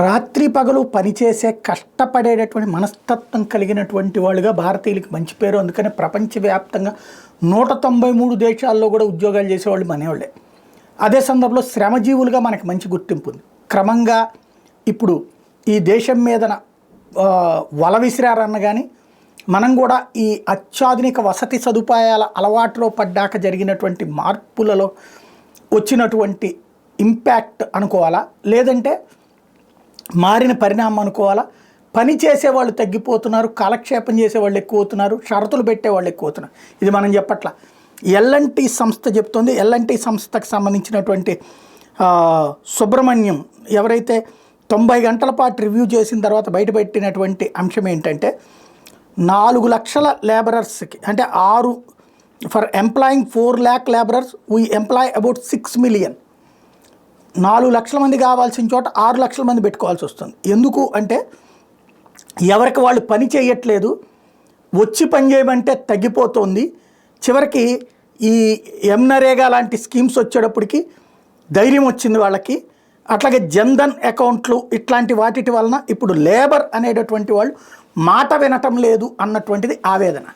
రాత్రి పగలు పనిచేసే కష్టపడేటటువంటి మనస్తత్వం కలిగినటువంటి వాళ్ళుగా భారతీయులకి మంచి పేరు. అందుకని ప్రపంచవ్యాప్తంగా 193 దేశాల్లో కూడా ఉద్యోగాలు చేసేవాళ్ళు మనవాళ్ళే. అదే సందర్భంలో శ్రమజీవులుగా మనకి మంచి గుర్తింపు ఉంది. క్రమంగా ఇప్పుడు ఈ దేశం మీదన వల విసిరారన్న కానీ మనం కూడా ఈ అత్యాధునిక వసతి సదుపాయాల అలవాటులో పడ్డాక జరిగినటువంటి మార్పులలో వచ్చినటువంటి ఇంపాక్ట్ అనుకోవాలా, లేదంటే మారిన పరిణామం అనుకోవాలా? పని చేసేవాళ్ళు తగ్గిపోతున్నారు, కాలక్షేపం చేసేవాళ్ళు ఎక్కువ అవుతున్నారు, షరతులు పెట్టేవాళ్ళు ఎక్కువ అవుతున్నారు. ఇది మనం చెప్పట్ల, ఎల్ఎన్టీ సంస్థ చెప్తుంది. ఎల్ఎన్టీ సంస్థకు సంబంధించినటువంటి సుబ్రహ్మణ్యం ఎవరైతే 90 గంటల పాటు రివ్యూ చేసిన తర్వాత బయటపెట్టినటువంటి అంశం ఏంటంటే 4 లక్షల లేబరర్స్కి, అంటే for employing 4 lakh labourers we employ about 6 million. 4 లక్షల మంది కావాల్సిన చోట 6 లక్షల మంది పెట్టుకోవాల్సి వస్తుంది. ఎందుకు అంటే ఎవరికి వాళ్ళు పని చేయట్లేదు, వచ్చి పని చేయమంటే తగ్గిపోతుంది. చివరికి ఈ ఎంనరేగా లాంటి స్కీమ్స్ వచ్చేటప్పటికి ధైర్యం వచ్చింది వాళ్ళకి. అట్లాగే జన్ధన్ అకౌంట్లు ఇట్లాంటి వాటి వలన ఇప్పుడు లేబర్ అనేటటువంటి వాళ్ళు మాట వినటం లేదు అన్నటువంటిది ఆవేదన.